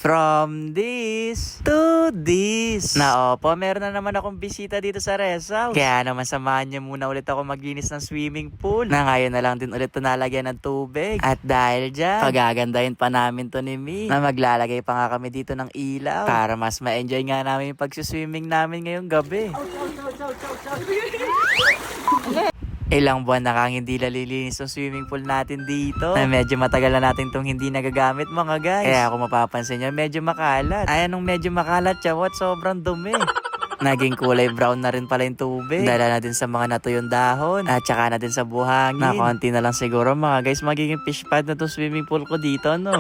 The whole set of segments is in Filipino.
From this to this. Na opo, meron na naman akong bisita dito sa rest house. Kaya naman samahan niyo muna ulit ako maglinis ng swimming pool. Na ngayon na lang din ulit ito nalagyan ng tubig. At dahil dyan, pagagandahin pa namin to ni Mi. Na maglalagay pa nga kami dito ng ilaw. Para mas ma-enjoy nga namin yung pagsiswimming namin ngayong gabi. Ilang buwan na kang hindi nalilinis yung swimming pool natin dito. Na medyo matagal na natin itong hindi nagagamit mga guys. Kaya kung mapapansin nyo, medyo makalat. Ay, anong medyo makalat, chawat? Sobrang dumi. Naging kulay brown na rin pala yung tubig. Dala na din sa mga natuyong dahon. At saka na din sa buhangin. Na konti na lang siguro mga guys, magiging fish pad na itong swimming pool ko dito, no?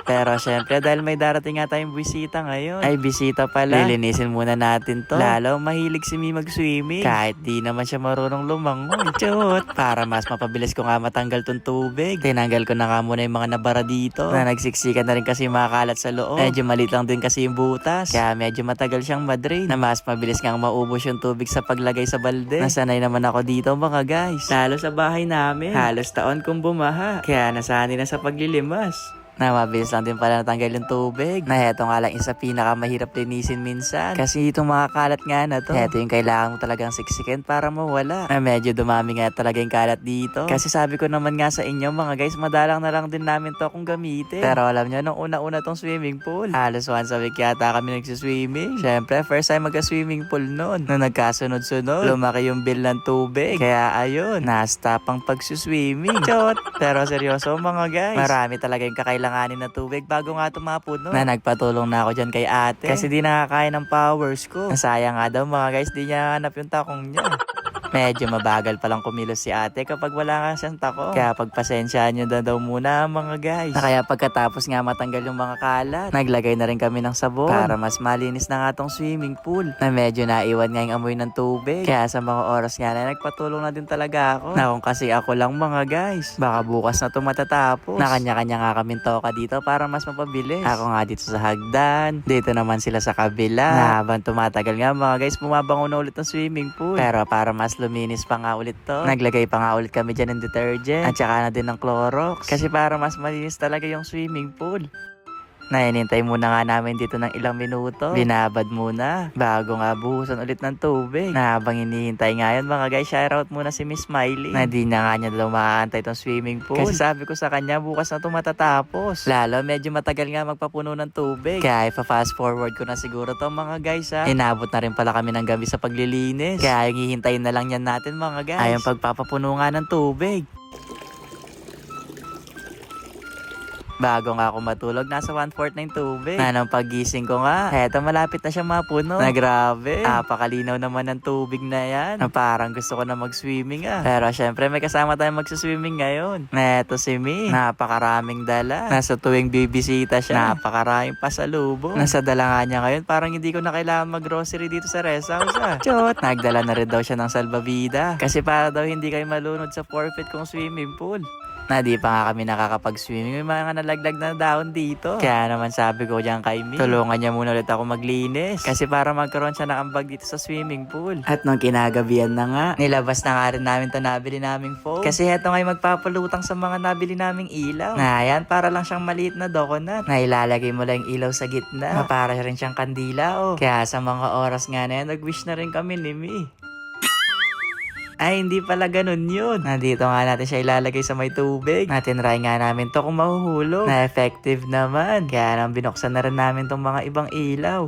Pero syempre dahil may darating nga tayong bisita ngayon. Ay, bisita pala. Lilinisin muna natin to. Lalo mahilig si Mi mag-swimming. Kahit di naman siya marunong lumangoy. Chot! Para mas mapabilis ko nga matanggal tong tubig. Tinanggal ko na nga muna yung mga nabara dito. Na nagsiksikan na rin kasi makalat sa loob. Medyo maliit lang din kasi yung butas. Kaya medyo matagal siyang madrain. Na mas mabilis nga maubos yung tubig sa paglagay sa balde. Nasanay naman ako dito mga guys. Lalo sa bahay namin. Halos taon kong bumaha. Kaya nasanay na sa paglilimas. Na mabilis lang din pala natanggal yung tubig. Na heto nga lang isa pinakamahirap linisin minsan. Kasi itong mga kalat nga na to. Heto yung kailangan mo talagang siksikin para mawala. Na medyo dumami nga talaga yung kalat dito. Kasi sabi ko naman nga sa inyo mga guys, madalang na lang din namin to kung gamitin. Pero alam nyo, nung una-una tong swimming pool, halos once a week yata kami nagsiswimming. Syempre, first time magka-swimming pool noon. Nung nagkasunod-sunod, lumaki yung bill ng tubig. Kaya ayun, na-stop ang pagsuswimming. Chot! Pero seryoso mga guys, marami talaga yung kakailanganin na tubig bago nga tumapuno. Na nagpatulong na ako dyan kay ate. Kasi di nakakaya ng powers ko. Nasayang nga daw mga guys, di niya hanap yung takong niya. Medyo mabagal palang kumilos si ate kapag wala nga siyang tako. Kaya pagpasensyaan nyo na daw muna mga guys. Na kaya pagkatapos nga matanggal yung mga kalat, naglagay na rin kami ng sabon para mas malinis na nga tong swimming pool. Na medyo naiwan nga yung amoy ng tubig. Kaya sa mga oras nga na nagpatulong na din talaga ako. Na kung kasi ako lang mga guys, baka bukas na ito matatapos. Na kanya-kanya nga kaming toka dito para mas mapabilis. Ako nga dito sa hagdan, dito naman sila sa kabila. Na habang tumatagal nga mga guys, bumabango na ulit ng swimming pool. Pero para mas luminis pa nga ulit to, naglagay pa nga ulit kami dyan ng detergent at saka na din ng Clorox kasi para mas malinis talaga yung swimming pool. Nainintay muna nga namin dito ng ilang minuto. Binabad muna bago nga buhusan ulit ng tubig. Na habang hinihintay nga yun mga guys, shoutout muna si Miss Smiley. Na di na nga niya daw maaantay tong swimming pool. Kasi sabi ko sa kanya bukas na ito matatapos. Lalo medyo matagal nga magpapuno ng tubig. Kaya ipa-fast forward ko na siguro to mga guys ha. Inabot na rin pala kami ng gabi sa paglilinis. Kaya yung hihintayin na lang yan natin mga guys ay yung pagpapapuno nga ng tubig. Bago nga ako matulog, nasa 1/4 na yung tubig. Na nang pagising ko nga, eto malapit na siya mapuno. Na grabe, napakalinaw naman ng tubig na yan. Na parang gusto ko na mag-swimming ah. Pero syempre may kasama tayong mag-swimming ngayon. Na eto si Mi, napakaraming dala. Nasa tuwing bibisita siya, napakaraming pasalubong. Nasa dala nga niya ngayon, parang hindi ko na kailangan mag-grocery dito sa rest house ah. Chot! Nagdala na rin daw siya ng salbabida. Kasi para daw hindi kayo malunod sa forfeit kong swimming pool. Na di pa nga kami nakakapag-swimming. May mga nalaglag na daon dito. Kaya naman sabi ko dyan kay Mi, tulungan niya muna ulit ako maglinis. Kasi para magkaroon siya ng ambag dito sa swimming pool. At nung kinagabihan na nga, nilabas na nga rin namin ito nabili naming phone. Kasi heto nga'y magpapalutang sa mga nabili naming ilaw. Na yan, para lang siyang maliit na donut. Na ilalagay mo lang yung ilaw sa gitna. Na para rin siyang kandila oh. Kaya sa mga oras nga na yan, nag-wish na rin kami ni Mi. Ay, hindi pala ganun yun. Nandito nga natin siya ilalagay sa may tubig. Natinry nga namin to kung mahuhulog. Na effective naman. Kaya nang binuksan na rin namin tong mga ibang ilaw.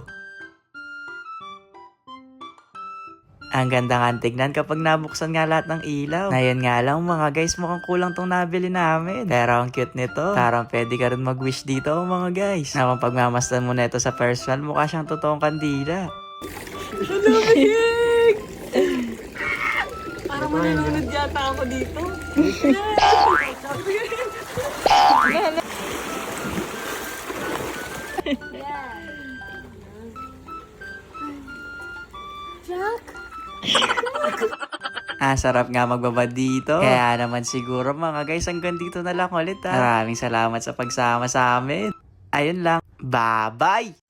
Ang ganda nga tignan kapag nabuksan nga lahat ng ilaw. Ngayon nga lang mga guys, mukhang kulang tong nabili namin. Pero ang cute nito. Parang pwede ka rin mag-wish dito mga guys. Na kung pagmamasdan mo na ito sa personal, mukha siyang totoong kandila. Parang manunod yata ako dito. Jack! Sarap nga magbabad dito. Kaya naman siguro mga guys, hanggang dito na lang ulit ha. Maraming salamat sa pagsama sa amin. Ayun lang. Bye-bye!